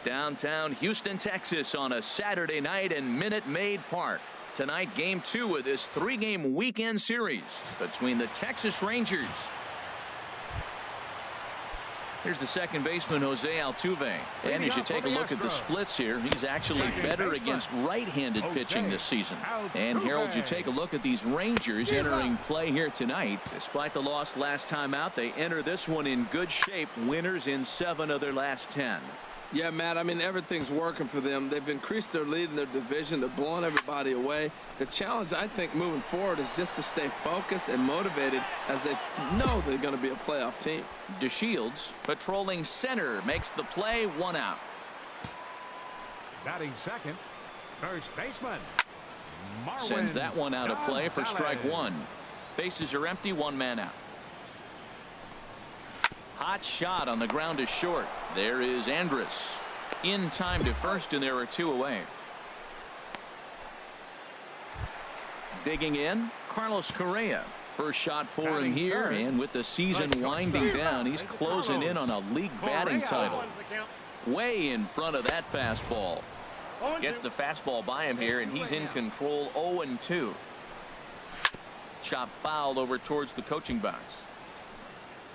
Downtown Houston, Texas on a Saturday night in Minute Maid Park. Tonight, Game 2 of this 3-game weekend series between the Texas Rangers. Here's the second baseman, Jose Altuve. And as you take a look at the splits here, he's actually better against right-handed pitching this season. And Harold, you take a look at these Rangers entering play here tonight. Despite the loss last time out, they enter this one in good shape, winners in 7 of their last 10. Yeah, Matt, I mean, everything's working for them. They've increased their lead in their division. They're blowing everybody away. The challenge, I think, moving forward is just to stay focused and motivated as they know they're going to be a playoff team. DeShields patrolling center makes the play, 1 out. Batting second, first baseman. Marwin Sends that one out of play for Gonzalez. strike 1. Bases are empty, 1 man out. Hot shot on the ground to short. There is Andrus. In time to first, and there are 2 away. Digging in, Carlos Correa. First shot for him here, and with the season winding down, he's closing in on a league batting title. Way in front of that fastball. Gets the fastball by him here, and he's in control, 0-2. Chop fouled over towards the coaching box.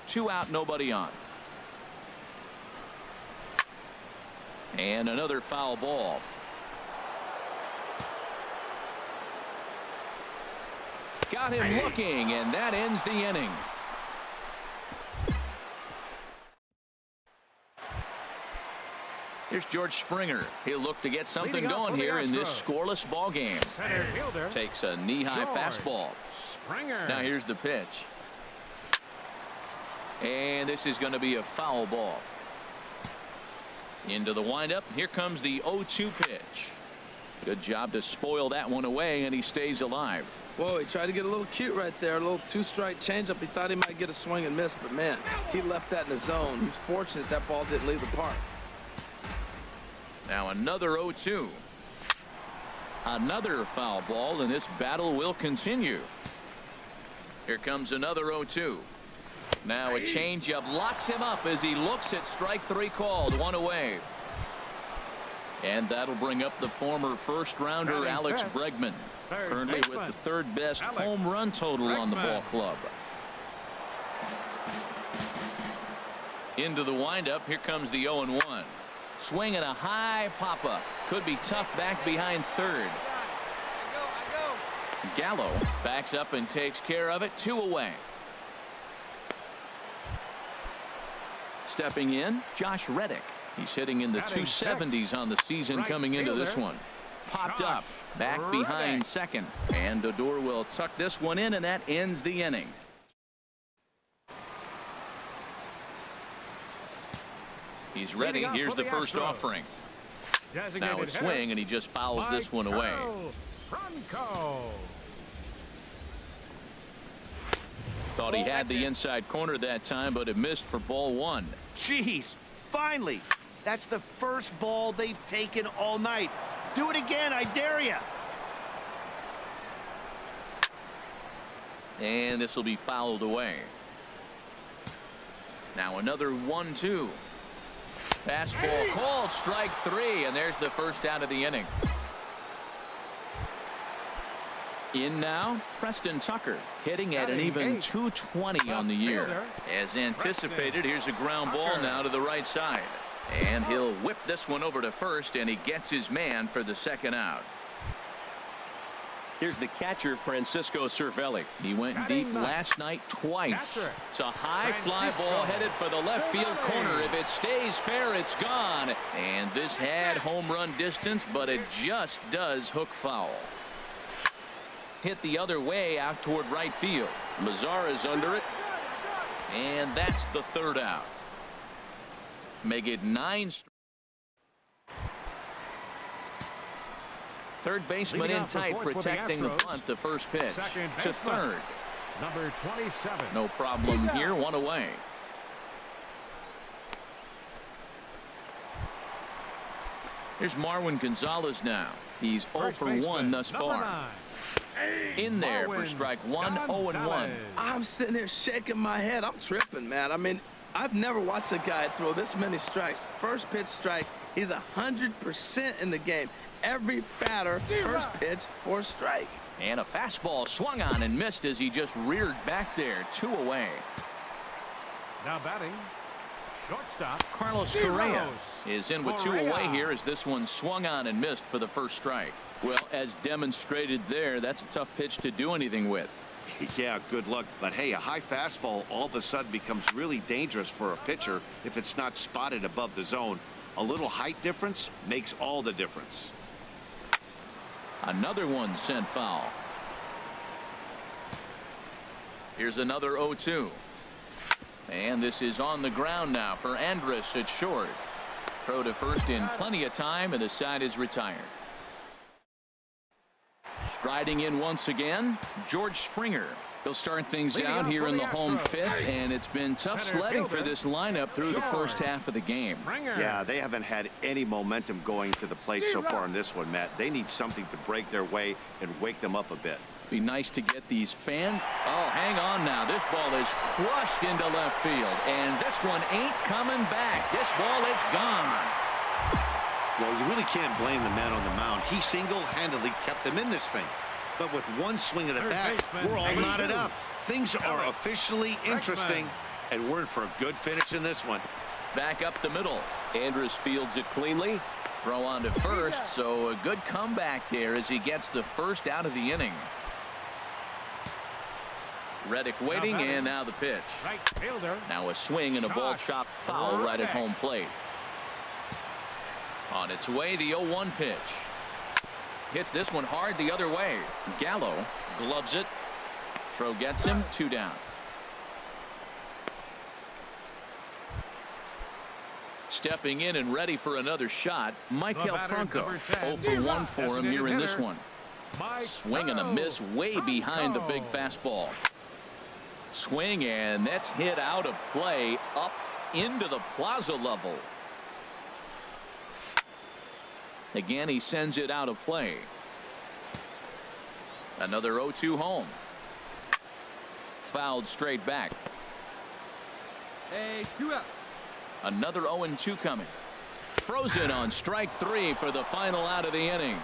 2 out, nobody on. And another foul ball. Got him looking, and that ends the inning. Here's George Springer. He'll look to get something going here in this scoreless ball game. Takes a knee-high fastball. Now here's the pitch. And this is going to be a foul ball. Into the windup. Here comes the 0-2 pitch. Good job to spoil that one away, and he stays alive. Whoa, he tried to get a little cute right there. A little 2-strike changeup. He thought he might get a swing and miss, but man, he left that in the zone. He's fortunate that ball didn't leave the park. Now another 0-2. Another foul ball, and this battle will continue. Here comes another 0-2. Now a changeup locks him up as he looks at strike 3 called, 1 away. And that'll bring up the former first-rounder Alex Bregman, currently with the 3rd best home run total on the ball club. Into the windup. Here comes the 0-1. Swing and a high pop-up. Could be tough back behind 3rd. Gallo backs up and takes care of it, 2 away. Stepping in, Josh Reddick. He's hitting in the 270s on the season coming into this one. Popped up, back behind 2nd. And Odor will tuck this one in, and that ends the inning. He's ready. Here's the first offering. Now a swing, and he just fouls this one away. Thought he had the inside corner that time, but it missed for ball 1. Jeez, finally. That's the first ball they've taken all night. Do it again, I dare you. And this will be fouled away. Now another 1-2. Fastball called, strike 3, and there's the first out of the inning. In now, Preston Tucker, hitting at an even 220 on the year. As anticipated, here's a ground ball now to the right side. And he'll whip this one over to first, and he gets his man for the 2nd out. Here's the catcher, Francisco Cervelli. He went deep last night twice. It's a high fly ball headed for the left field corner. If it stays fair, it's gone. And this had home run distance, but it just does hook foul. Hit the other way out toward right field. Mazara's under it. And that's the 3rd out. Make it 9. 3rd baseman in tight, protecting the bunt. The first pitch to 3rd. Number 27. No problem here. 1 away. Here's Marwin Gonzalez now. He's 0 for 1 thus far. In there for strike 1, 0-1. I'm sitting here shaking my head. I'm tripping, man. I mean, I've never watched a guy throw this many strikes. First pitch strike, He's 100% in the game. Every batter, first pitch or strike. And a fastball swung on and missed as he just reared back there. 2 away. Now batting, shortstop Carlos Correa is in with 2 away here as this one swung on and missed for the first strike. Well, as demonstrated there, that's a tough pitch to do anything with. Yeah, good luck. But hey, a high fastball all of a sudden becomes really dangerous for a pitcher if it's not spotted above the zone. A little height difference makes all the difference. Another one sent foul. Here's another 0-2. And this is on the ground now for Andrus at short. Throw to first in plenty of time, and the side is retired. Striding in once again, George Springer. He'll start things out here in the home fifth, and it's been tough sledding for this lineup through the first half of the game. Yeah, they haven't had any momentum going to the plate so far in this one, Matt. They need something to break their way and wake them up a bit. Be nice to get these fans. Oh, hang on now. This ball is crushed into left field, and this one ain't coming back. This ball is gone. Well, you really can't blame the man on the mound. He single-handedly kept them in this thing. But with one swing of the bat, we're all knotted up. Things are officially interesting, and we're in for a good finish in this one. Back up the middle. Andrus fields it cleanly. Throw on to first, so a good comeback there as he gets the first out of the inning. Reddick waiting, and now the pitch. Now a swing and a ball chopped foul right at home plate. On its way, the 0-1 pitch. Hits this one hard the other way. Gallo gloves it. Throw gets him. 2 down. Stepping in and ready for another shot, Michael Franco. 0 for 1 for him here in this one. Swing and a miss way behind the big fastball. Swing, and that's hit out of play up into the plaza level. Again, he sends it out of play. Another 0-2 home. Fouled straight back. Hey, 2 out. Another 0-2 coming. Throws it on strike 3 for the final out of the inning.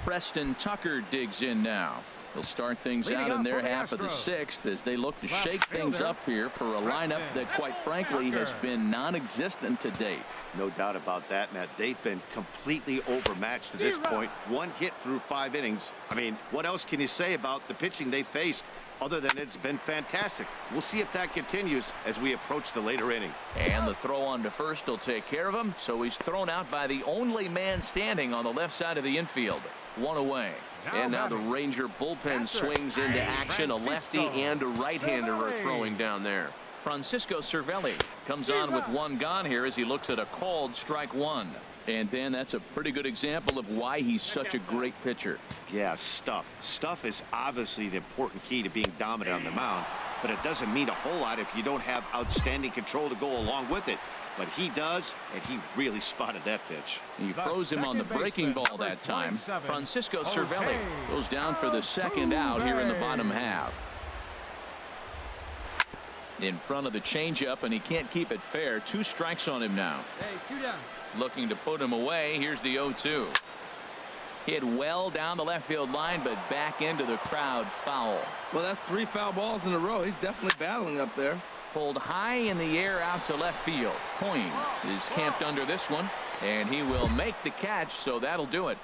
Preston Tucker digs in now. He'll start things out in their half of the 6th as they look to shake things up here for a lineup that, quite frankly, has been non-existent to date. No doubt about that, Matt. They've been completely overmatched to this point. 1 hit through 5 innings. I mean, what else can you say about the pitching they faced other than it's been fantastic? We'll see if that continues as we approach the later inning. And the throw on to first will take care of him, so he's thrown out by the only man standing on the left side of the infield. 1 away. And now the Ranger bullpen swings into action. A lefty and a right-hander are throwing down there. Francisco Cervelli comes on with 1 gone here as he looks at a called strike 1. And Dan, that's a pretty good example of why he's such a great pitcher. Yeah, stuff. Stuff is obviously the important key to being dominant on the mound, but it doesn't mean a whole lot if you don't have outstanding control to go along with it. But he does, and he really spotted that pitch. He froze him on the breaking ball that time. Francisco Cervelli goes down for the 2nd out here in the bottom half. In front of the changeup, and he can't keep it fair. 2 strikes on him now. Hey, 2 down. Looking to put him away. Here's the 0-2. Hit well down the left field line, but back into the crowd. Foul. Well, that's 3 foul balls in a row. He's definitely battling up there. Pulled high in the air out to left field. Coyne is camped under this one, and he will make the catch, so that'll do it.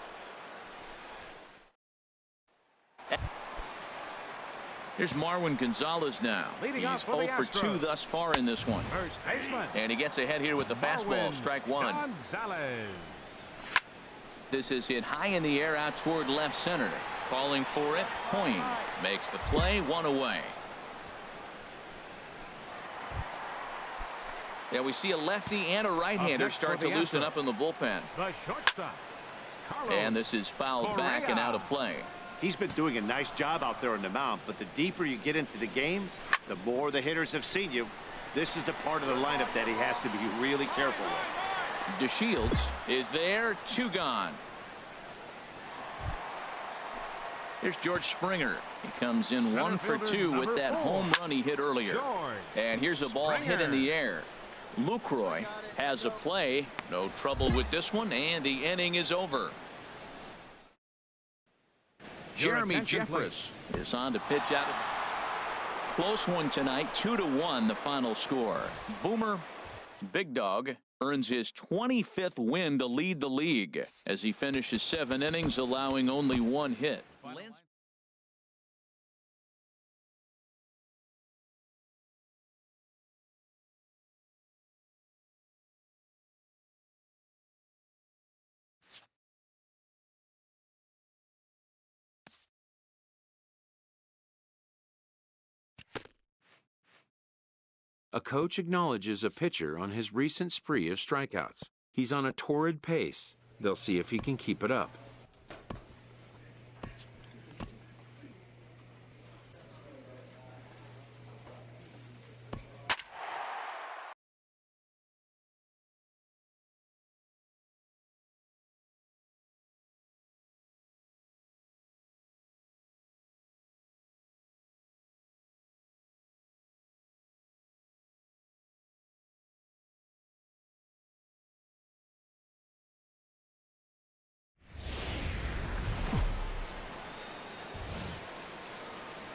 Here's Marwin Gonzalez now. He's 0 for 2 thus far in this one. And he gets ahead here with the fastball. Strike 1. This is hit high in the air out toward left center. Calling for it. Coyne makes the play. 1 away. Yeah, we see a lefty and a right-hander start to loosen up in the bullpen. And this is fouled back and out of play. He's been doing a nice job out there on the mound, but the deeper you get into the game, the more the hitters have seen you. This is the part of the lineup that he has to be really careful with. DeShields is there. 2 gone. Here's George Springer. He comes in 1 for 2 with that home run he hit earlier. And here's a ball hit in the air. Lucroy has a play. No trouble with this one, and the inning is over. Jeremy Jeffress is on to pitch out of close one tonight. 2-1 the final score. Boomer Big Dog earns his 25th win to lead the league as he finishes 7 innings, allowing only 1 hit. A coach acknowledges a pitcher on his recent spree of strikeouts. He's on a torrid pace. They'll see if he can keep it up.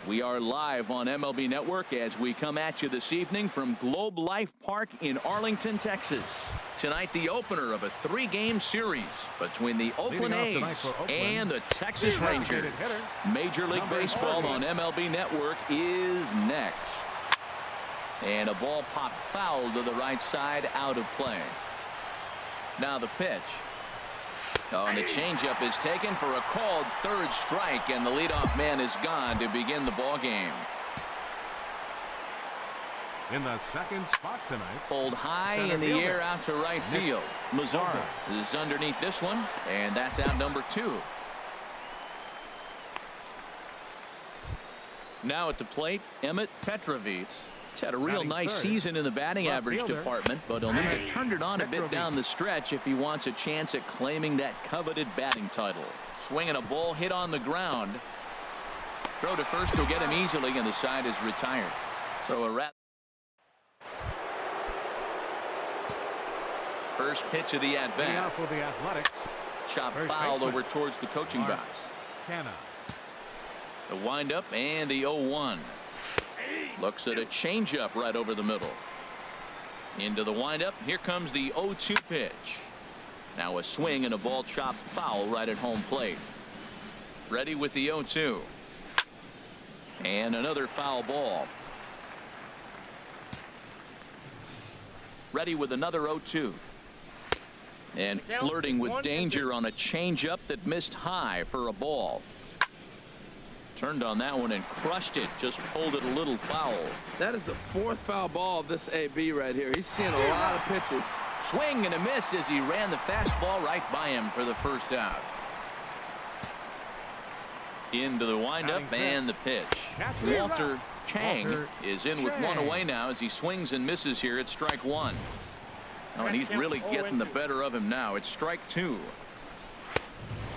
We are live on MLB Network as we come at you this evening from Globe Life Park in Arlington, Texas. Tonight, the opener of a 3-game series between the Oakland A's and the Texas Rangers. Major League Baseball on MLB Network is next. And a ball popped foul to the right side, out of play. Now the pitch. Oh, and the changeup is taken for a called 3rd strike, and the leadoff man is gone to begin the ball game. In the second spot tonight, Pulled high in the air out to right field. Mazzara is underneath this one, and that's out number 2. Now at the plate, Emmett Petrovitz. He's had a real nice season in the batting average department, but he'll need to turn it on a bit down the stretch if he wants a chance at claiming that coveted batting title. Swinging a ball hit on the ground. Throw to first will get him easily, and the side is retired. So a wrap. First pitch of the at-bat. for the Athletics. Chop fouled over towards the coaching box. The windup and the 0-1. Looks at a changeup right over the middle. Into the windup. Here comes the 0-2 pitch. Now a swing and a ball chopped foul right at home plate. Ready with the 0-2. And another foul ball. Ready with another 0-2. And flirting with danger on a changeup that missed high for a ball. Turned on that one and crushed it. Just pulled it a little foul. That is the 4th foul ball of this AB right here. He's seeing a lot of pitches. Swing and a miss as he ran the fastball right by him for the first out. Into the windup and the pitch. Walter Chang is in with 1 away now as he swings and misses here at strike 1. Oh, and he's really getting the better of him now. It's strike 2.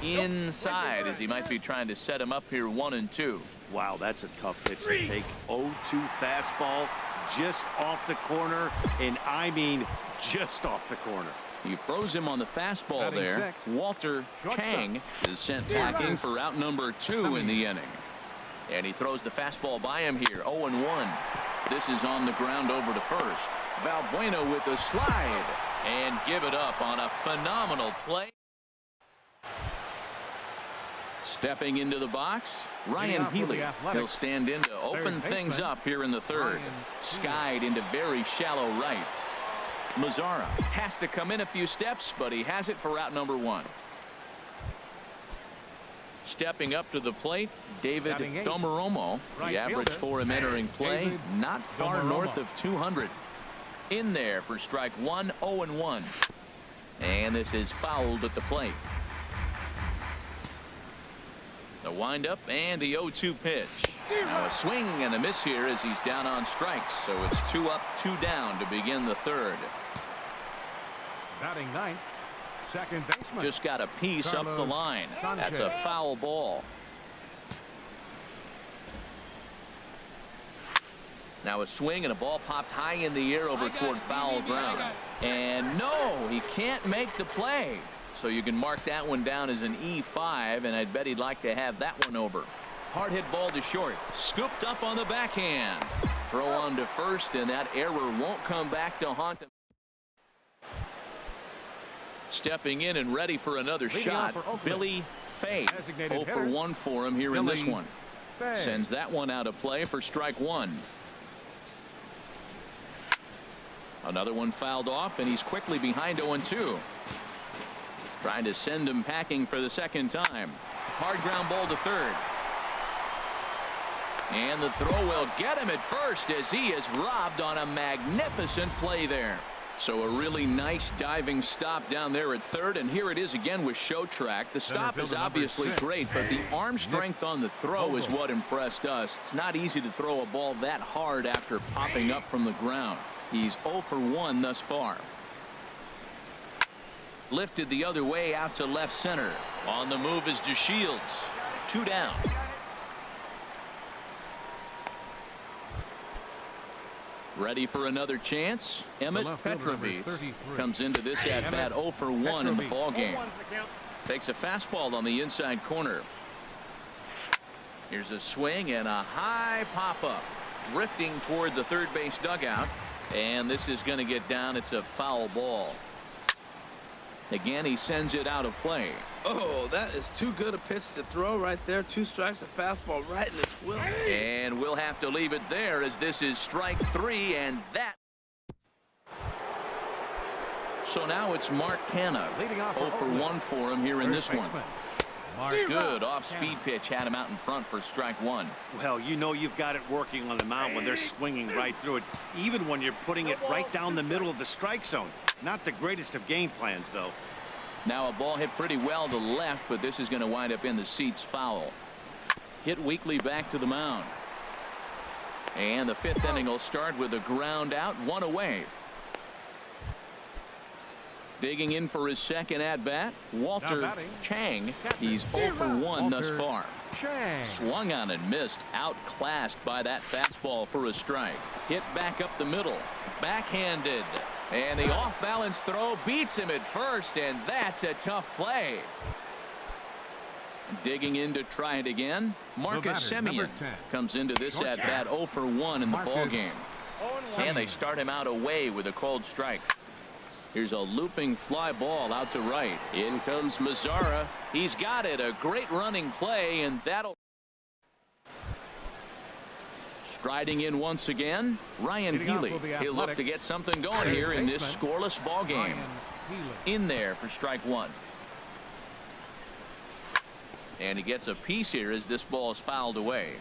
Inside as he might be trying to set him up here 1-2. Wow, that's a tough pitch to take. 0-2 fastball just off the corner, and I mean just off the corner. He froze him on the fastball there. Walter Chang is sent packing for out number 2 in the inning. And he throws the fastball by him here. 0-1. This is on the ground over to first. Valbuena with the slide and give it up on a phenomenal play. Stepping into the box, Ryan Healy. He'll stand in to open things up here in the 3rd. Skied into very shallow right. Mazzara has to come in a few steps, but he has it for out number 1. Stepping up to the plate, David Domaromo. The average for him entering play, not far north of 200. In there for strike 1, 0-1. And this is fouled at the plate. The windup and the 0-2 pitch. Now a swing and a miss here as he's down on strikes. So it's 2 up, 2 down to begin the 3rd. Batting 9th, second baseman. Just got a piece up the line. That's a foul ball. Now a swing and a ball popped high in the air over toward foul ground. And no, he can't make the play. So you can mark that one down as an E5, and I'd bet he'd like to have that one over. Hard hit ball to short. Scooped up on the backhand. Throw on to first, and that error won't come back to haunt him. Stepping in and ready for another shot, Billy Fay. 0 for 1 for him here in this one. Sends that one out of play for strike one. Another one fouled off, and he's quickly behind 0-2. Trying to send him packing for the second time. Hard ground ball to third. And the throw will get him at first as he is robbed on a magnificent play there. So a really nice diving stop down there at third, and here it is again with Show Track. The stop is obviously great, but the arm strength on the throw is what impressed us. It's not easy to throw a ball that hard after popping up from the ground. He's 0 for 1 thus far. Lifted the other way out to left center. On the move is DeShields. 2 down. Ready for another chance. Emmett Petrovic comes into this at bat 0 for 1 in the ball game. Takes a fastball on the inside corner. Here's a swing and a high pop up, drifting toward the third base dugout, and this is going to get down. It's a foul ball. Again, he sends it out of play. Oh, that is too good a pitch to throw right there. 2 strikes, a fastball right in his will. And we'll have to leave it there as this is strike 3, and that. So now it's Mark Canha. 0 for 1 for him here in this one. Good off-speed pitch had him out in front for strike 1. Well, you know you've got it working on the mound when they're swinging right through it, even when you're putting it right down the middle of the strike zone. Not the greatest of game plans, though. Now a ball hit pretty well to left, but this is going to wind up in the seats foul. Hit weakly back to the mound. And the 5th inning will start with a ground out, 1 away. Digging in for his second at bat, Walter Chang. He's 0 for 1 thus far. Swung on and missed, outclassed by that fastball for a strike. Hit back up the middle, backhanded, and the off-balance throw beats him at first, and that's a tough play. Digging in to try it again, Marcus Semien comes into this at bat 0 for 1 in the ball game. And they start him out away with a cold strike. Here's a looping fly ball out to right. In comes Mazzara. He's got it. A great running play, and that'll. Striding in once again, Ryan Healy. He'll look to get something going here in this scoreless ball game. In there for strike 1. And he gets a piece here as this ball is fouled away.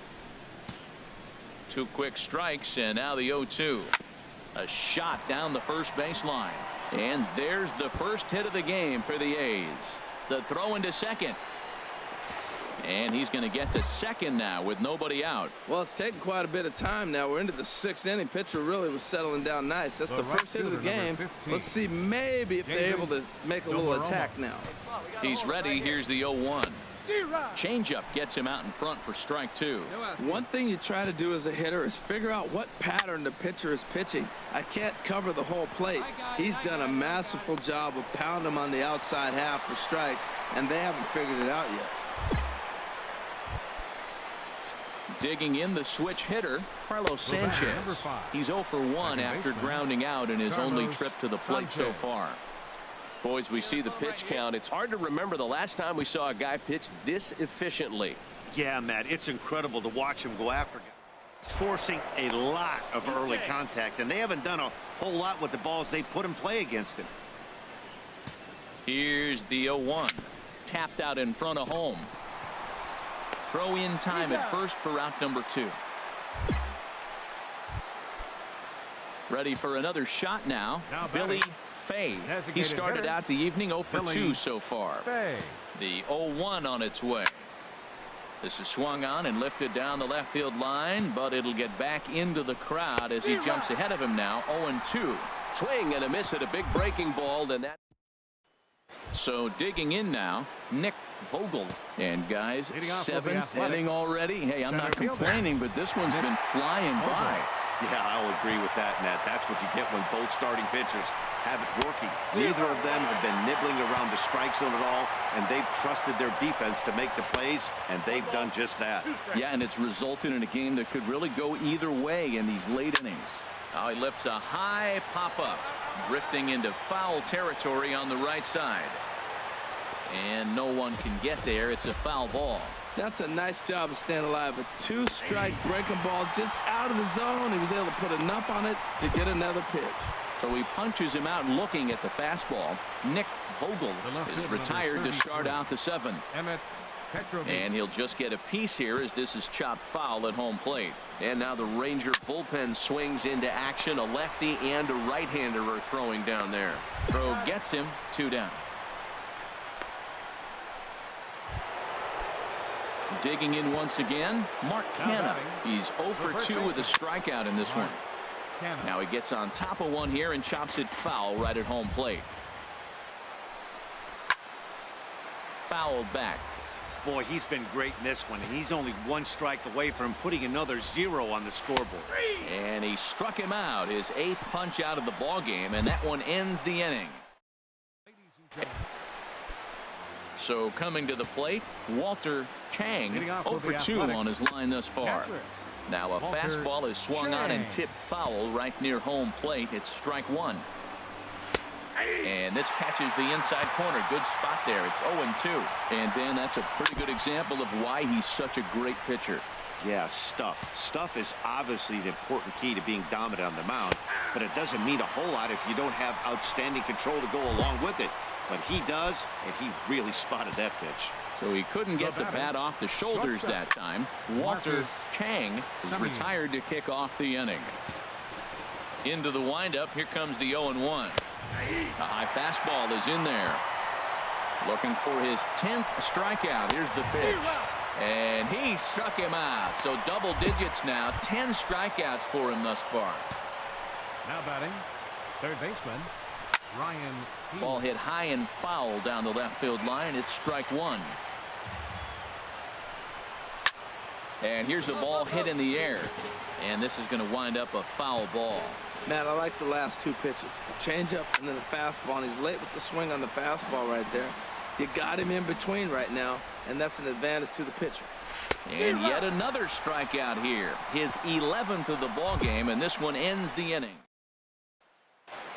2 quick strikes, and now the 0-2. A shot down the first baseline. And there's the first hit of the game for the A's. The throw into second. And he's going to get to second now with nobody out. Well, it's taken quite a bit of time now. We're into the 6th inning. Pitcher really was settling down nice. That's the first hit of the game. Let's see maybe if they're able to make a little attack now. He's ready. Here's the 0-1. Changeup gets him out in front for strike 2. One thing you try to do as a hitter is figure out what pattern the pitcher is pitching. I can't cover the whole plate. He's done a masterful job of pounding him on the outside half for strikes, and they haven't figured it out yet. Digging in the switch hitter, Carlos Sanchez. He's 0 for 1 after grounding out in his only trip to the plate so far. Boys, we see the pitch count. It's hard to remember the last time we saw a guy pitch this efficiently. Yeah, Matt, it's incredible to watch him go after guys, forcing a lot of early contact, and they haven't done a whole lot with the balls they put in play against him. Here's the 0-1. Tapped out in front of home. Throw in time at first for out number 2. Ready for another shot now. Billy Fay. He started out the evening 0 for 2 so far. The 0-1 on its way. This is swung on and lifted down the left field line, but it'll get back into the crowd as he jumps ahead of him now. 0-2. Swing and a miss at a big breaking ball. Then that. So digging in now, Nick Vogel. And guys, 7th inning already. Hey, I'm not complaining, but this one's been flying by. Yeah, I'll agree with that, Matt. That's what you get when both starting pitchers have it working. Neither of them have been nibbling around the strike zone at all, and they've trusted their defense to make the plays, and they've done just that. Yeah, and it's resulted in a game that could really go either way in these late innings. Now he lifts a high pop-up, drifting into foul territory on the right side. And no one can get there. It's a foul ball. That's a nice job of staying alive. A two-strike breaking ball just out of the zone. He was able to put enough on it to get another pitch. So he punches him out looking at the fastball. Nick Vogel is retired to start out the 7th. And he'll just get a piece here as this is chopped foul at home plate. And now the Ranger bullpen swings into action. A lefty and a right-hander are throwing down there. Throw gets him, 2 down. Digging in once again, Mark Canha. He's 0 for 2 with a strikeout in this one. Now he gets on top of one here and chops it foul right at home plate. Fouled back. Boy, he's been great in this one, and he's only 1 strike away from putting another 0 on the scoreboard. And he struck him out, his 8th punch out of the ball game, and that one ends the inning. So coming to the plate, Walter Chang, 0 for 2 on his line thus far. Now a fastball is swung on and tipped foul right near home plate. It's strike 1. And this catches the inside corner. Good spot there. It's 0-2. And then that's a pretty good example of why he's such a great pitcher. Yeah, stuff. Stuff is obviously the important key to being dominant on the mound, but it doesn't mean a whole lot if you don't have outstanding control to go along with it. But he does, and he really spotted that pitch. So he couldn't get the bat off the shoulders that time. Walter Chang is retired to kick off the inning. Into the windup. Here comes the 0-1. A high fastball is in there. Looking for his 10th strikeout. Here's the pitch. And he struck him out. So double digits now. 10 strikeouts for him thus far. Now batting, third baseman, Ryan. Ball hit high and foul down the left field line. It's strike 1. And here's a ball hit in the air. And this is going to wind up a foul ball. Matt, I like the last 2 pitches. A changeup and then a fastball. And he's late with the swing on the fastball right there. You got him in between right now, and that's an advantage to the pitcher. And yet another strikeout here. His 11th of the ball game, and this one ends the inning.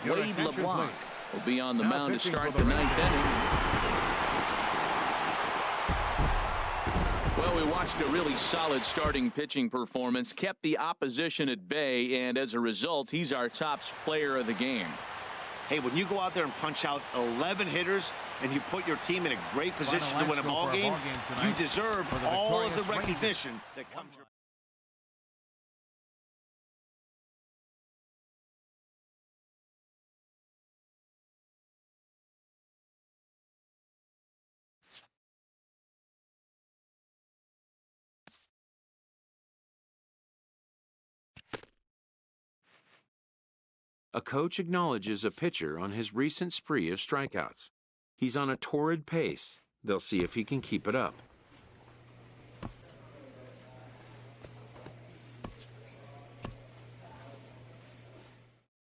Wade LeBlanc will be on the mound to start the 9th inning. Well, we watched a really solid starting pitching performance, kept the opposition at bay, and as a result, he's our top player of the game. Hey, when you go out there and punch out 11 hitters and you put your team in a great position to win a ball game, you deserve all of the recognition that comes your A coach acknowledges a pitcher on his recent spree of strikeouts. He's on a torrid pace. They'll see if he can keep it up.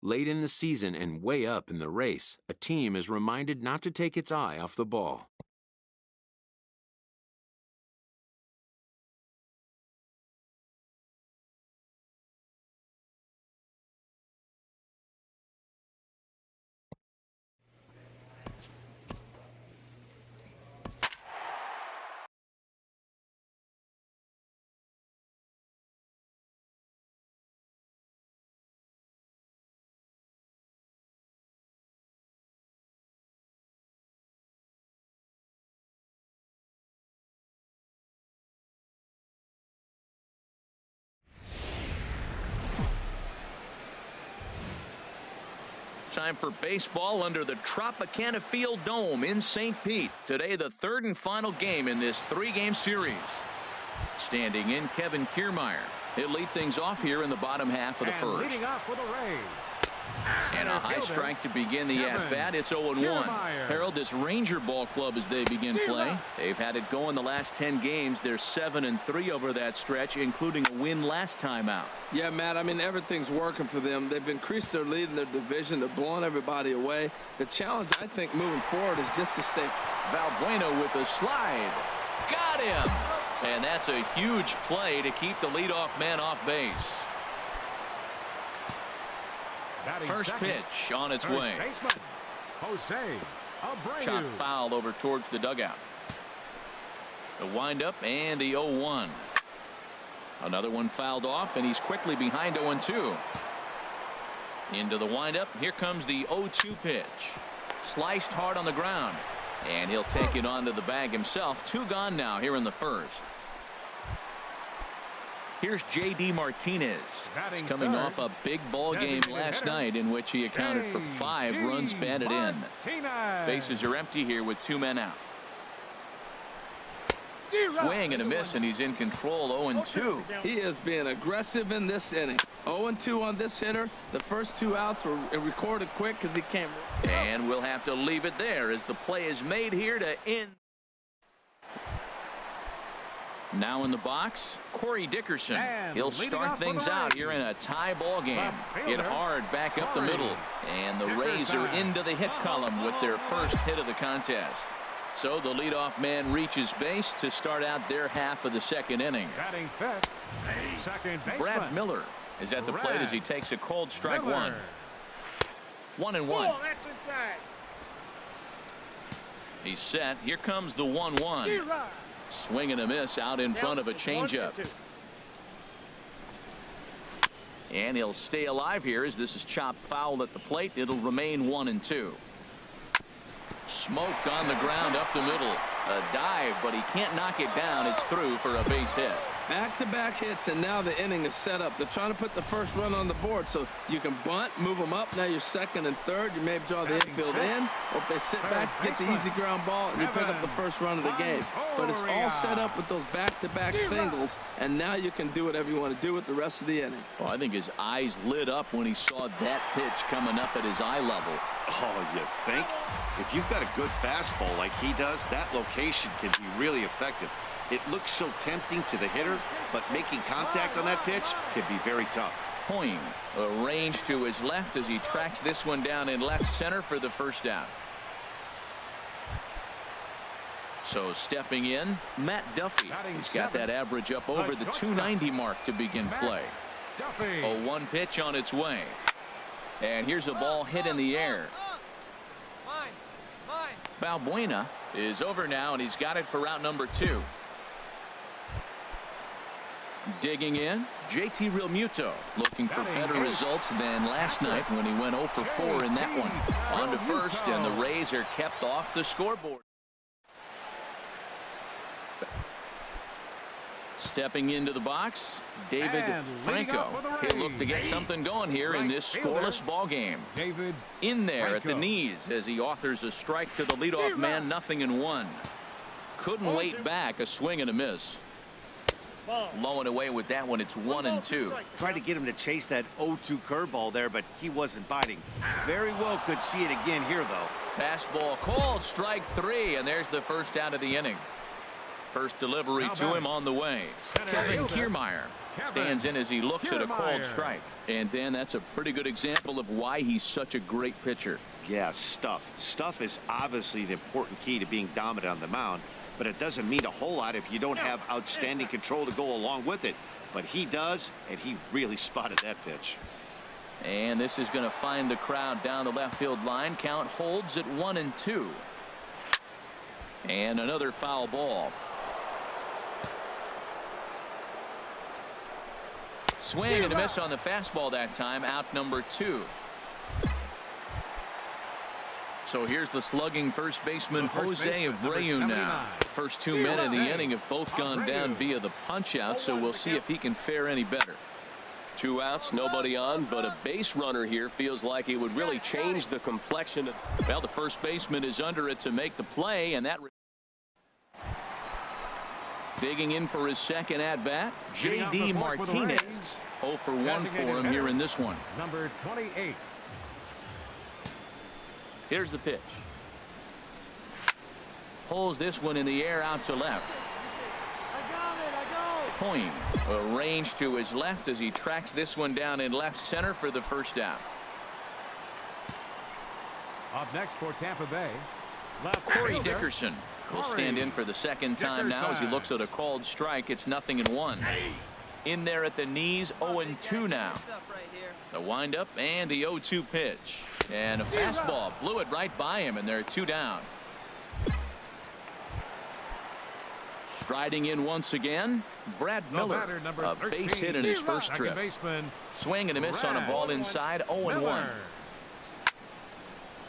Late in the season and way up in the race, a team is reminded not to take its eye off the ball. Time for baseball under the Tropicana Field Dome in St. Pete. Today, the 3rd and final game in this 3-game series. Standing in, Kevin Kiermaier. He'll lead things off here in the bottom half of the first. Leading off for the Rays, And a high strike to begin the at-bat. It's 0-1. Harold, this Ranger ball club as they begin play. They've had it going the last 10 games. They're 7-3 over that stretch, including a win last time out. Yeah, Matt, I mean, everything's working for them. They've increased their lead in their division. They're blowing everybody away. The challenge, I think, moving forward is just to stay. Valbuena with a slide. Got him. And that's a huge play to keep the leadoff man off base. First pitch on its way. Chop foul over towards the dugout. The windup and the 0-1. Another one fouled off, and he's quickly behind 0-2. Into the windup. Here comes the 0-2 pitch. Sliced hard on the ground. And he'll take it onto the bag himself. 2 gone now here in the first. Here's J.D. Martinez. He's coming off a big ball game last night in which he accounted for 5 runs batted in. Bases are empty here with 2 men out. Swing and a miss, and he's in control. 0-2. He is being aggressive in this inning. 0-2 on this hitter. The first 2 outs were recorded quick because he can't. And we'll have to leave it there as the play is made here to end. Now in the box, Corey Dickerson. He'll start things out here in a tie ball game. Hit hard back up the middle. And the Rays are into the hit column with their first hit of the contest. So the leadoff man reaches base to start out their half of the second inning. Brad Miller is at the plate as he takes a cold strike 1. 1-1. He's set. Here comes the 1-1. Swing and a miss out in front of a changeup. And he'll stay alive here as this is chopped foul at the plate. It'll remain 1-2. Smoke on the ground up the middle. A dive, but he can't knock it down. It's through for a base hit. Back-to-back hits, and now the inning is set up. They're trying to put the first run on the board, so you can bunt, move them up. Now you're second and third. You may draw the infield in, or if they sit back, get the easy ground ball, and you pick up the first run of the game. But it's all set up with those back-to-back singles, and now you can do whatever you want to do with the rest of the inning. Well, I think his eyes lit up when he saw that pitch coming up at his eye level. Oh, you think? If you've got a good fastball like he does, that location can be really effective. It looks so tempting to the hitter, but making contact on that pitch can be very tough. Hoying arranged to his left as he tracks this one down in left center for the first out. So stepping in, Matt Duffy. He's got that average up over the 290 mark to begin play. A 1 pitch on its way. And here's a ball hit in the air. Valbuena is over now, and he's got it for route number 2. Digging in, JT Realmuto looking for better results than last night when he went 0 for 4 in that one. On to first, and the Rays are kept off the scoreboard. Stepping into the box, David Franco. He'll look to get something going here in this scoreless ball game. In there at the knees as he offers a strike to the leadoff man, 0-1. Couldn't wait back, a swing and a miss. Low and away with that one. It's 1-2. Tried to get him to chase that 0-2 curveball there, but he wasn't biting. Very well could see it again here, though. Fastball called, strike 3, and there's the first out of the inning. First delivery to him on the way. Kevin Kiermaier stands in as he looks at a cold strike. And Dan, that's a pretty good example of why he's such a great pitcher. Yeah, stuff. Stuff is obviously the important key to being dominant on the mound, but it doesn't mean a whole lot if you don't have outstanding control to go along with it. But he does, and he really spotted that pitch. And this is going to find the crowd down the left field line. Count holds at 1-2. And another foul ball. Swing and a miss on the fastball that time. Out number 2. So here's the slugging first baseman Jose Abreu now. First 2 men in the inning have both gone down via the punch out, so we'll see if he can fare any better. 2 outs, nobody on, but a base runner here feels like it would really change the complexion. Well, the first baseman is under it to make the play, and that digging in for his second at bat, J.D. Martinez. 0 for 1 for him here in this one. Number 28. Here's the pitch. Pulls this one in the air out to left. Point arranged to his left as he tracks this one down in left center for the first out. Up next for Tampa Bay, Corey Dickerson will stand in for the second time now as he looks at a called strike. It's 0-1. In there at the knees, 0-2 now. The windup and the 0-2 pitch. And a fastball blew it right by him, and they're 2 down. Striding in once again, Brad Miller, a base hit in his first trip. Swing and a miss on a ball inside, 0-1.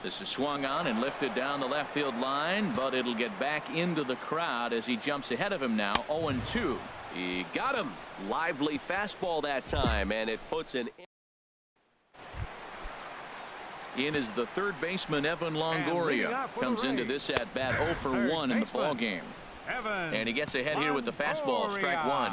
This is swung on and lifted down the left field line, but it'll get back into the crowd as he jumps ahead of him now, 0-2. He got him. Lively fastball that time, and it puts an in is the third baseman, Evan Longoria. Comes into this at bat 0 for 1 in the ball game. And he gets ahead here with the fastball, strike 1.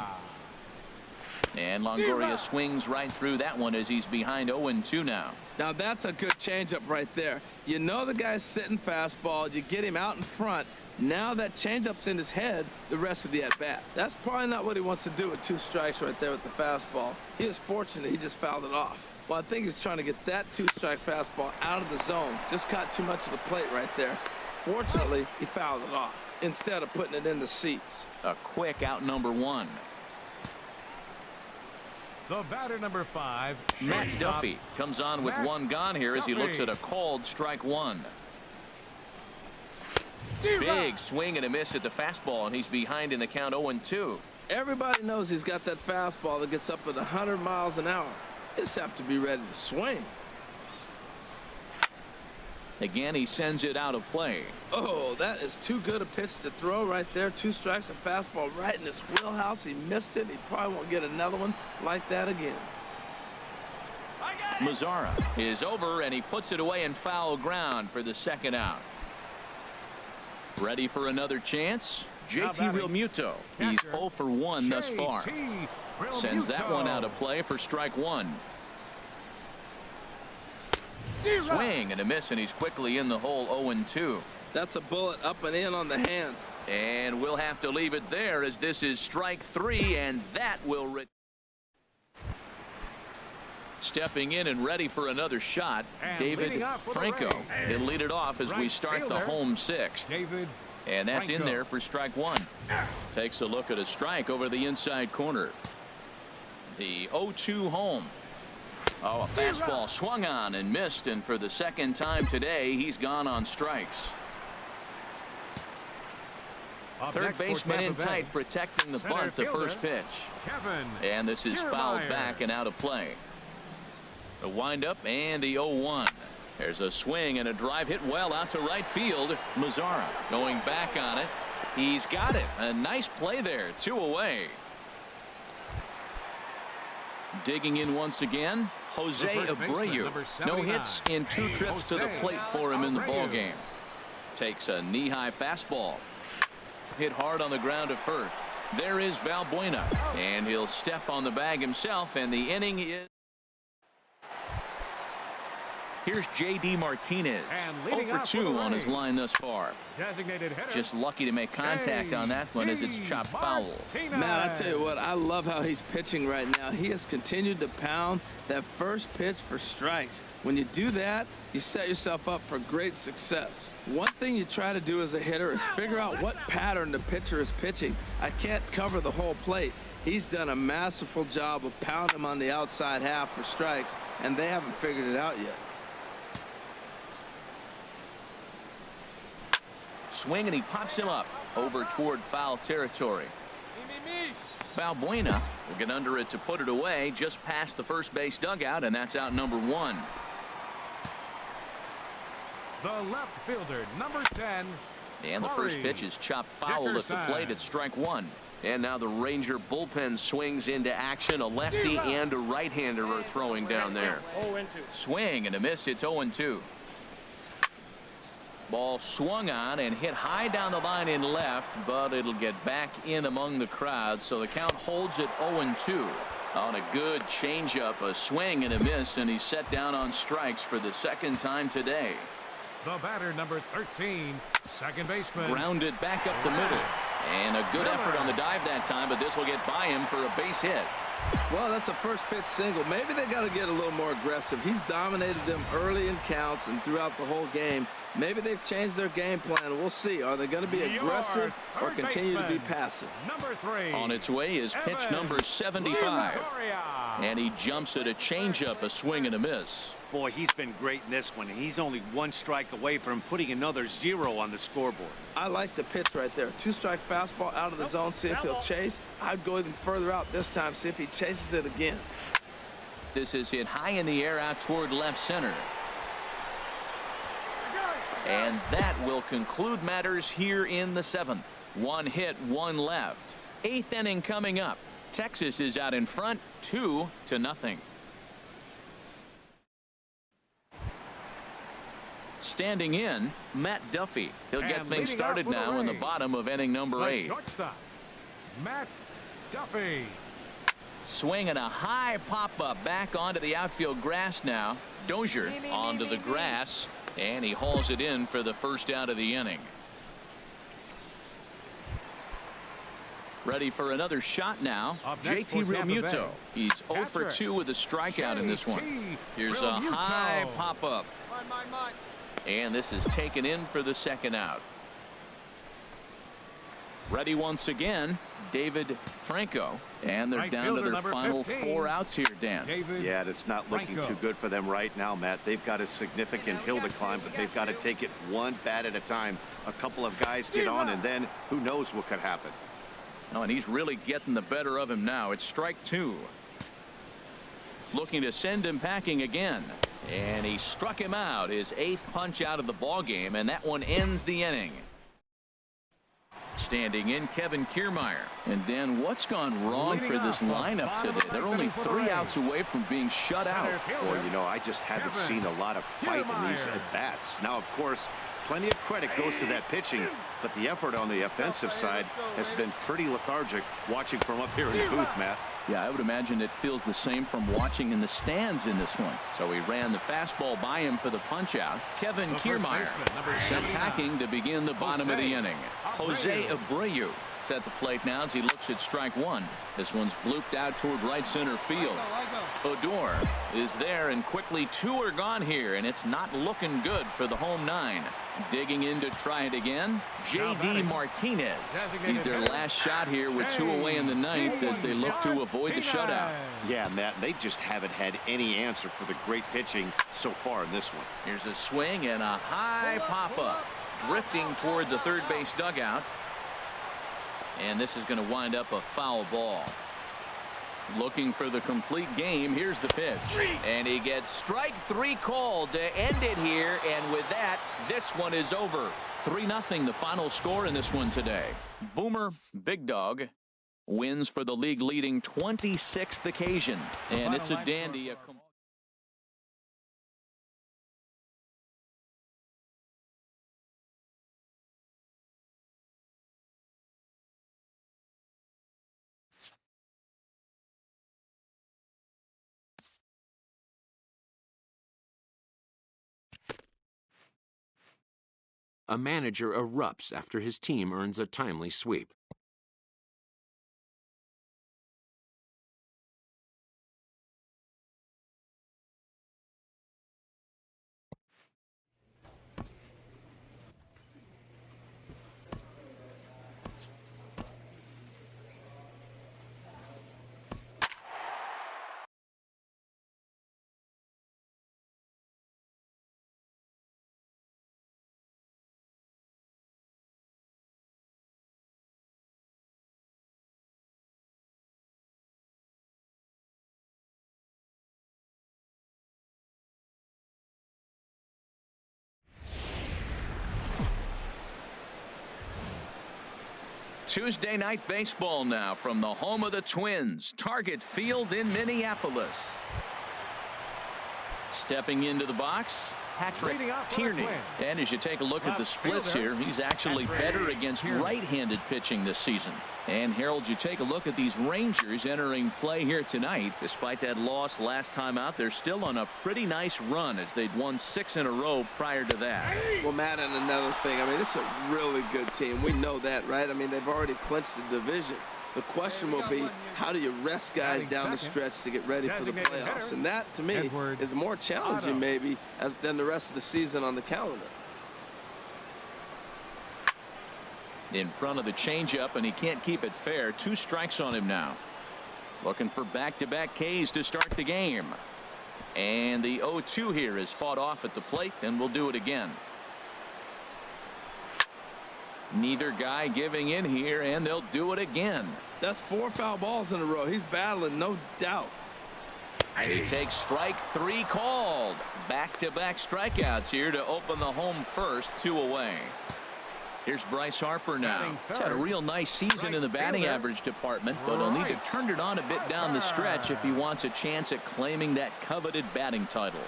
And Longoria swings right through that one as he's behind 0-2 now. Now that's a good changeup right there. You know the guy's sitting fastball. You get him out in front. Now that changeup's in his head the rest of the at-bat. That's probably not what he wants to do with 2 strikes right there with the fastball. He is fortunate he just fouled it off. Well, I think he's trying to get that 2-strike fastball out of the zone. Just caught too much of the plate right there. Fortunately, he fouled it off instead of putting it in the seats. A quick out number 1. The batter number 5, Matt Duffy comes on with 1 gone here as he looks at a called strike 1. Big swing and a miss at the fastball, and he's behind in the count 0-2. Everybody knows he's got that fastball that gets up at 100 miles an hour. He just have to be ready to swing. Again, he sends it out of play. Oh, that is too good a pitch to throw right there. 2 strikes, a fastball right in his wheelhouse. He missed it. He probably won't get another one like that again. Mazzara is over, and he puts it away in foul ground for the second out. Ready for another chance? JT Realmuto. He's 0 for 1 thus far. Sends that one out of play for strike 1. Swing and a miss, and he's quickly in the hole, 0-2. That's a bullet up and in on the hands. And we'll have to leave it there as this is strike 3, and that will stepping in and ready for another shot, and David Franco. He'll lead it off as we start the home 6th. And that's in there for strike 1. Takes a look at a strike over the inside corner. The 0-2 home. Oh, a fastball swung on and missed, and for the second time today, he's gone on strikes. Third baseman in tight, protecting the bunt, the first pitch. And this is fouled back and out of play. The windup and the 0-1. There's a swing and a drive hit well out to right field. Mazzara going back on it. He's got it. A nice play there. 2 away. Digging in once again, Jose Abreu. No hits in 2 trips to the plate for him in the ball game. Takes a knee-high fastball. Hit hard on the ground at first. There is Valbuena, and he'll step on the bag himself, and the inning is. Here's J.D. Martinez, 0 for 2 on his line thus far. Just lucky to make contact on that one as it's chopped foul. Man, I tell you what, I love how he's pitching right now. He has continued to pound that first pitch for strikes. When you do that, you set yourself up for great success. One thing you try to do as a hitter is figure out what pattern the pitcher is pitching. I can't cover the whole plate. He's done a masterful job of pounding him on the outside half for strikes, and they haven't figured it out yet. Swing, and he pops him up over toward foul territory. Valbuena will get under it to put it away just past the first base dugout, and that's out number 1. The left fielder, number 10. And the first pitch is chopped foul at the plate at strike 1. And now the Ranger bullpen swings into action. A lefty and a right-hander are throwing down there. Swing and a miss. It's 0-2. Ball swung on and hit high down the line in left, but it'll get back in among the crowd, so the count holds at 0-2. On a good changeup, a swing and a miss, and he's set down on strikes for the second time today. The batter, number 13, second baseman. Grounded back up the middle. And a good effort on the dive that time, but this will get by him for a base hit. Well, that's a first pitch single. Maybe they got to get a little more aggressive. He's dominated them early in counts and throughout the whole game. Maybe they've changed their game plan. We'll see. Are they going to be aggressive or continue to be passive? Number 3. On its way is pitch number 75. And he jumps at a changeup, a swing and a miss. Boy, he's been great in this one. He's only one strike away from putting another 0 on the scoreboard. I like the pitch right there. 2-strike fastball out of the zone. See if he'll chase. I'd go even further out this time. See if he chases it again. This is hit high in the air out toward left center. And that will conclude matters here in the 7th. 1 hit, 1 left. 8th inning coming up. Texas is out in front, 2-0. Standing in, Matt Duffy. He'll get things started now in the bottom of inning number 8. Shortstop, Matt Duffy. Swing and a high pop-up back onto the outfield grass now. Dozier onto the grass, and he hauls it in for the first out of the inning. Ready for another shot now. JT Realmuto. He's 0 for 2 with a strikeout in this one. Here's a high pop-up. And this is taken in for the second out. Ready once again, David Franco. And they're down to their final 4 outs here, Dan. Yeah, it's not looking too good for them right now, Matt. They've got a significant hill to climb, but they've got to take it one bat at a time. A couple of guys get on, and then who knows what could happen. Oh, and he's really getting the better of him now. It's strike 2. Looking to send him packing again. And he struck him out, his 8th punch out of the ball game, and that one ends the inning. Standing in, Kevin Kiermaier. And Dan, what's gone wrong for this lineup today? They're only 3 outs away from being shut out. Well, you know, I just haven't seen a lot of fight in these at-bats. Now, of course, plenty of credit goes to that pitching, but the effort on the offensive side has been pretty lethargic watching from up here in the booth, Matt. Yeah, I would imagine it feels the same from watching in the stands in this one. So he ran the fastball by him for the punch-out. Kevin Kiermaier sent packing to begin the bottom of the inning. Jose Abreu at the plate now as he looks at strike 1. This one's blooped out toward right center field. Odor is there, and quickly 2 are gone here, and it's not looking good for the home 9. Digging in to try it again, J.D. Martinez. He's their last shot here with 2 away in the 9th as they look to avoid the shutout. Yeah, Matt, they just haven't had any answer for the great pitching so far in this one. Here's a swing and a high pop-up. Drifting toward the third base dugout. And this is going to wind up a foul ball. Looking for the complete game. Here's the pitch. And he gets strike 3 called to end it here. And with that, this one is over. 3-0 the final score in this one today. Boomer Big Dog wins for the league leading 26th occasion. And it's a dandy. A manager erupts after his team earns a timely sweep. Tuesday night baseball now from the home of the Twins, Target Field in Minneapolis. Stepping into the box, Patrick Leading off for Tierney. the Twins. And as you take a look at the splits here, he's actually better against right-handed pitching this season. And Harold, you take a look at these Rangers entering play here tonight. Despite that loss last time out, they're still on a pretty nice run as they'd won 6 in a row prior to that. Well, Matt, and another thing, I mean, this is a really good team. We know that, right? I mean, they've already clinched the division. The question will be, how do you rest guys down the stretch to get ready for the playoffs? And that, to me, is more challenging maybe than the rest of the season on the calendar. In front of the changeup, and he can't keep it fair. 2 strikes on him now. Looking for back-to-back Ks to start the game. And the 0-2 here is fought off at the plate, and we'll do it again. Neither guy giving in here, and they'll do it again. That's 4 foul balls in a row. He's battling, no doubt. And he takes strike 3 called. Back-to-back strikeouts here to open the home first, 2 away. Here's Bryce Harper now. He's had a real nice season in the batting average department, but he'll need to turn it on a bit down the stretch if he wants a chance at claiming that coveted batting title.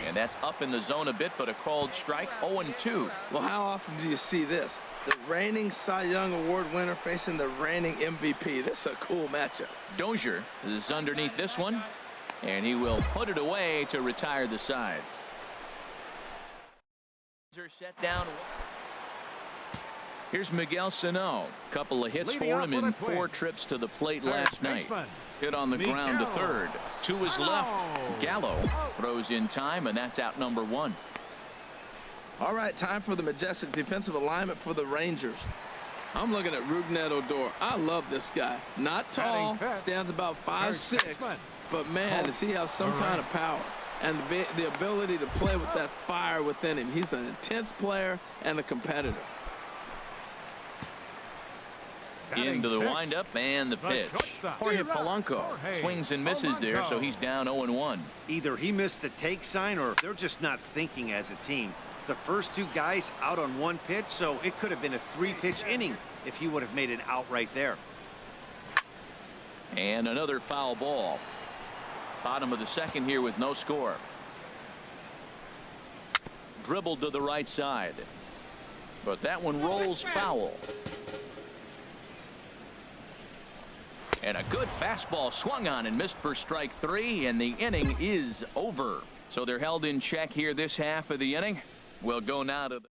And that's up in the zone a bit, but a called strike. 0-2. Well, how often do you see this? The reigning Cy Young Award winner facing the reigning MVP. This is a cool matchup. Dozier is underneath this one, and he will put it away to retire the side. Set down. Here's Miguel Sano. Couple of hits for him in 4 trips to the plate last night. Hit on the ground to third. To his left. Gallo throws in time, and that's out number 1. All right, time for the majestic defensive alignment for the Rangers. I'm looking at Rougned Odor. I love this guy. Not tall, stands about 5'6", but man, does he have some kind of power and the ability to play with that fire within him. He's an intense player and a competitor. Into the windup and the pitch. Jorge Polanco swings and misses there, so he's down 0-1. Either he missed the take sign or they're just not thinking as a team. The first 2 guys out on 1 pitch, so it could have been a 3-pitch inning if he would have made it out right there. And another foul ball. Bottom of the 2nd here with no score. Dribbled to the right side, but that one rolls foul. And a good fastball swung on and missed for strike 3, and the inning is over. So they're held in check here this half of the inning. We'll go now to the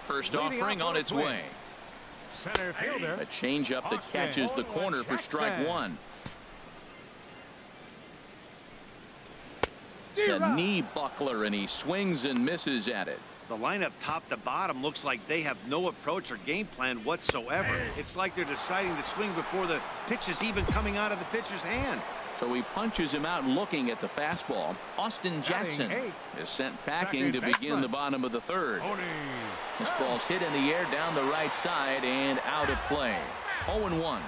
first offering on its way. Center fielder. A changeup that catches the corner for strike 1. A knee buckler, and he swings and misses at it. The lineup top to bottom looks like they have no approach or game plan whatsoever. It's like they're deciding to swing before the pitch is even coming out of the pitcher's hand. So he punches him out looking at the fastball. Austin Jackson is sent packing to begin the bottom of the 3rd. This ball's hit in the air down the right side and out of play. 0-1.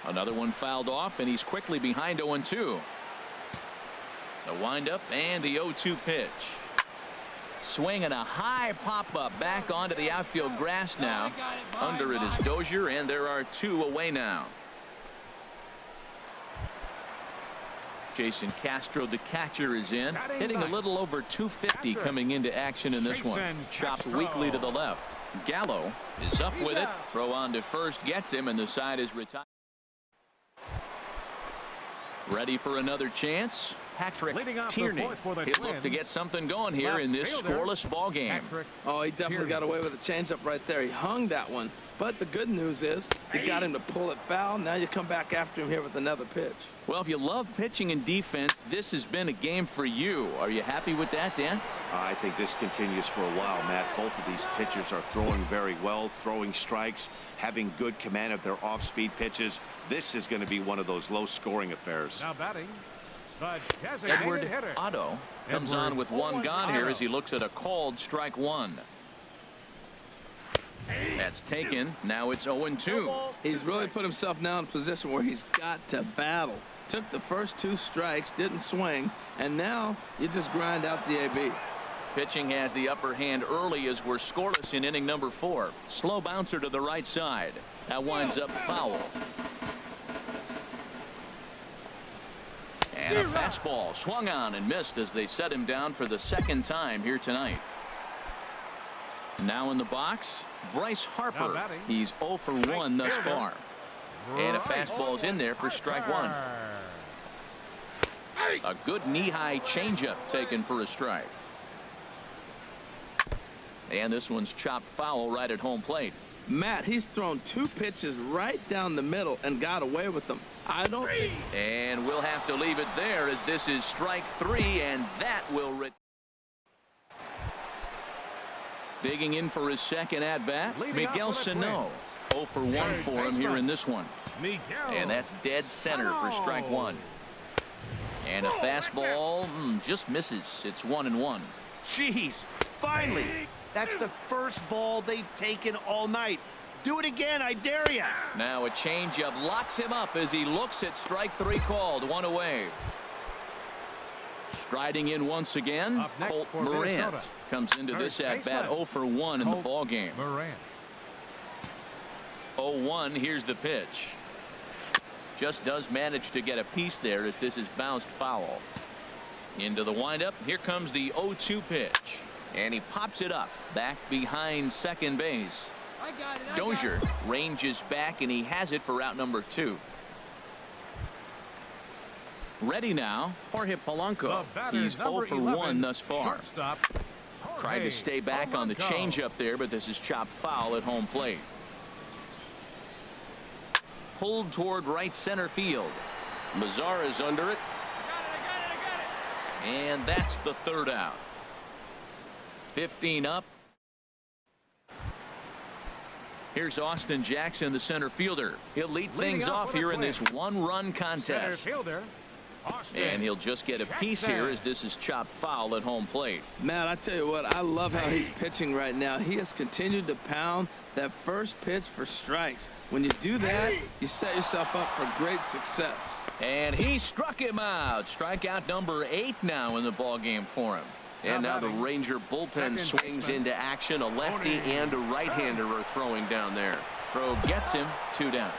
Another one fouled off, and he's quickly behind 0-2. The windup and the 0-2 pitch. Swing and a high pop-up back onto the outfield grass now. Under it is Dozier, and there are 2 away now. Jason Castro, the catcher, is in. Hitting a little over 250 coming into action in this one. Chopped weakly to the left. Gallo is up with it. Throw on to first gets him, and the side is retired. Ready for another chance. Patrick Tierney. He'll look to get something going here in this scoreless ball game. Oh, he definitely got away with a changeup right there. He hung that one. But the good news is you got him to pull it foul. Now you come back after him here with another pitch. Well, if you love pitching and defense, this has been a game for you. Are you happy with that, Dan? I think this continues for a while, Matt. Both of these pitchers are throwing very well, throwing strikes, having good command of their off-speed pitches. This is going to be one of those low-scoring affairs. Now batting, Edward Otto comes on with 1 gone here as he looks at a called strike 1. That's taken. Now it's 0-2. He's really put himself now in a position where he's got to battle. Took the first 2 strikes, didn't swing, and now you just grind out the AB. Pitching has the upper hand early as we're scoreless in inning number 4. Slow bouncer to the right side. That winds up foul. And a fastball swung on and missed as they set him down for the second time here tonight. Now in the box, Bryce Harper. He's 0 for 1 thus far. And a fastball's in there for strike 1. A good knee-high changeup taken for a strike. And this one's chopped foul right at home plate. Matt, he's thrown 2 pitches right down the middle and got away with them. I don't think. And we'll have to leave it there as this is strike 3, and that will digging in for his second at bat, Miguel Sano. 0 for 1 for him here in this one. And that's dead center for strike 1. And a fastball just misses. It's 1-1. Jeez, finally. That's the first ball they've taken all night. Do it again, I dare you. Now a changeup locks him up as he looks at strike 3 called. 1 away. Striding in once again, Colt Morant comes into this at bat 0 for 1 in the ball game. 0-1. Here's the pitch. Just does manage to get a piece there as this is bounced foul. Into the windup. Here comes the 0-2 pitch. And he pops it up back behind second base. Dozier ranges back and he has it for out number 2. Ready now, Jorge Polanco. He's 0 for 1 thus far. Tried to stay back on the changeup there, but this is chopped foul at home plate. Pulled toward right center field. Mazara's under it. And that's the third out. 15 up. Here's Austin Jackson, the center fielder. He'll lead things off here in this one-run contest. And he'll just get a piece here as this is chopped foul at home plate. Matt, I tell you what, I love how he's pitching right now. He has continued to pound that first pitch for strikes. When you do that, you set yourself up for great success. And he struck him out. Strikeout number 8 now in the ball game for him. And now the Ranger bullpen swings into action. A lefty and a right-hander are throwing down there. Throw gets him. 2 down.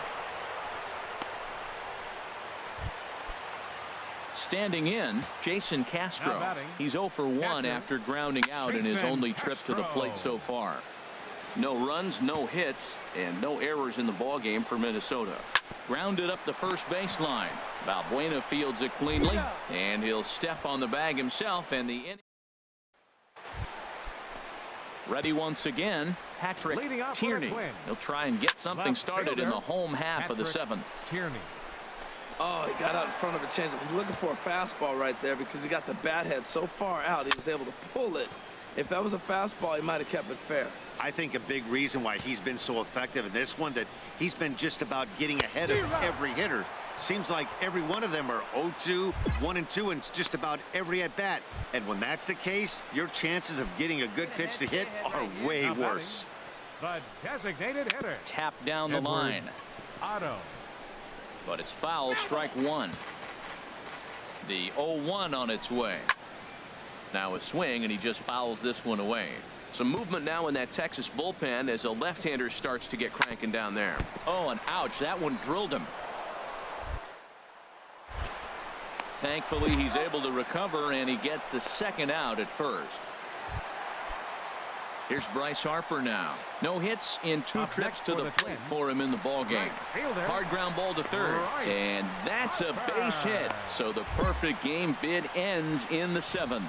Standing in, Jason Castro. He's 0 for 1 after grounding out in his only trip to the plate so far. No runs, no hits, and no errors in the ballgame for Minnesota. Grounded up the first baseline. Balbuena fields it cleanly, and he'll step on the bag himself, and the inning. Ready once again, Patrick Tierney. He'll try and get something started in the home half of the 7th. Oh, he got out in front of a changeup. He's looking for a fastball right there because he got the bat head so far out he was able to pull it. If that was a fastball, he might have kept it fair. I think a big reason why he's been so effective in this one, that he's been just about getting ahead of every hitter. Seems like every one of them are 0-2, 1-2, and it's just about every at bat. And when that's the case, your chances of getting a good pitch to hit are way worse. The designated hitter. Tap down the line. Otto. But it's foul, strike 1. The 0-1 on its way. Now a swing, and he just fouls this one away. Some movement now in that Texas bullpen as a left-hander starts to get cranking down there. Oh, and ouch, that one drilled him. Thankfully, he's able to recover, and he gets the second out at first. Here's Bryce Harper now. No hits in 2 trips to the plate for him in the ballgame. Hard ground ball to third, and that's a base hit. So the perfect game bid ends in the 7th.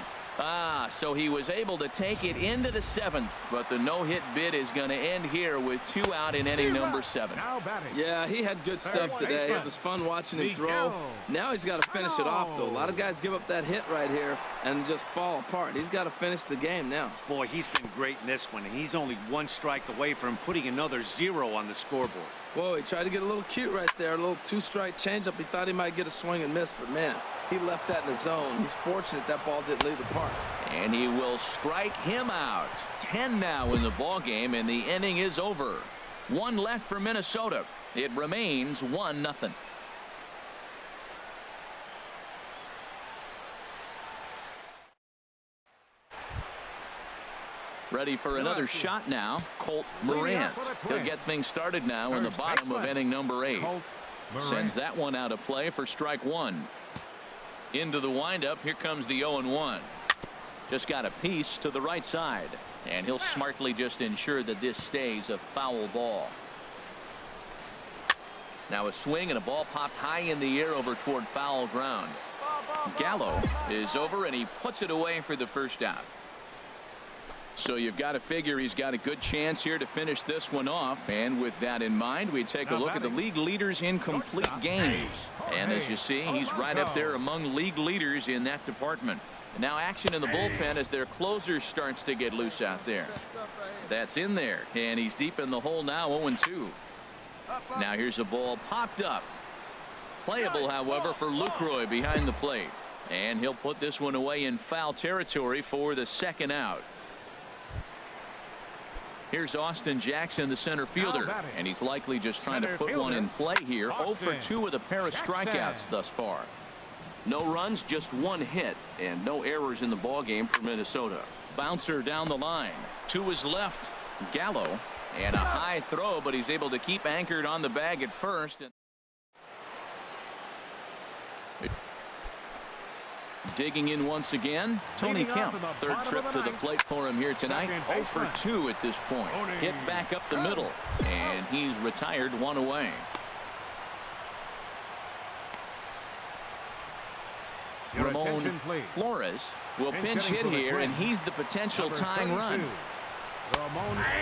So he was able to take it into the 7th, but the no-hit bid is going to end here with 2 out in inning number 7. Yeah, he had good stuff today. It was fun watching him throw. Now he's got to finish it off, though. A lot of guys give up that hit right here and just fall apart. He's got to finish the game now. Boy, he's been great in this one, and he's only 1 strike away from putting another 0 on the scoreboard. Whoa, he tried to get a little cute right there. A little 2-strike changeup. He thought he might get a swing and miss, but man, he left that in the zone. He's fortunate that ball didn't leave the park. And he will strike him out. 10 now in the ball game, and the inning is over. 1 left for Minnesota. It remains 1-0. Ready for another shot now, Colt Morant. He'll get things started now in the bottom of inning number 8. Sends that one out of play for strike 1. Into the windup. Here comes the 0-1. Just got a piece to the right side. And he'll smartly just ensure that this stays a foul ball. Now a swing and a ball popped high in the air over toward foul ground. Gallo is over and he puts it away for the first out. So you've got to figure he's got a good chance here to finish this one off. And with that in mind, we take a look at the league leaders in complete games. And as you see, he's right up there among league leaders in that department. Now action in the bullpen as their closer starts to get loose out there. That's in there. And he's deep in the hole now, 0-2. Now here's a ball popped up. Playable, however, for Lucroy behind the plate. And he'll put this one away in foul territory for the second out. Here's Austin Jackson, the center fielder, and he's likely just trying to put one in play here. 0 for 2 with a pair of strikeouts thus far. No runs, just one hit, and no errors in the ballgame for Minnesota. Bouncer down the line to his left. Gallo, and a high throw, but he's able to keep anchored on the bag at first. Digging in once again, Tony Kemp. Third trip to the plate for him here tonight. 0 for 2 at this point. Hit back up the middle, and he's retired one away. Ramon Flores will pinch hit here, and he's the potential tying run.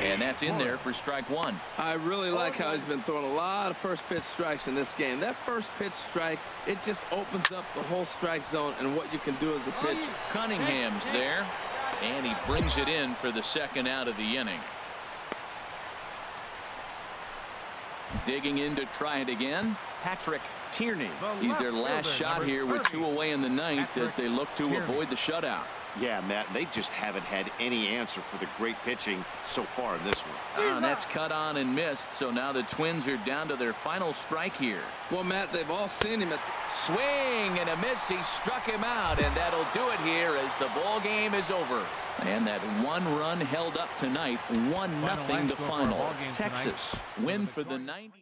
And that's in there for strike 1. I really like how he's been throwing a lot of first pitch strikes in this game. That first pitch strike, it just opens up the whole strike zone and what you can do as a pitcher. Cunningham's there, and he brings it in for the second out of the inning. Digging in to try it again, Patrick Tierney. He's their last shot here with 2 away in the ninth as they look to avoid the shutout. Yeah, Matt, they just haven't had any answer for the great pitching so far in this one. And that's cut on and missed, so now the Twins are down to their final strike here. Well, Matt, they've all seen him at swing and a miss. He struck him out, and that'll do it here as the ball game is over. And that one run held up tonight, 1-0 the final. Texas win for the 90.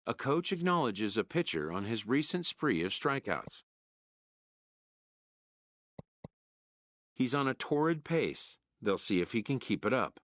A coach acknowledges a pitcher on his recent spree of strikeouts. He's on a torrid pace. They'll see if he can keep it up.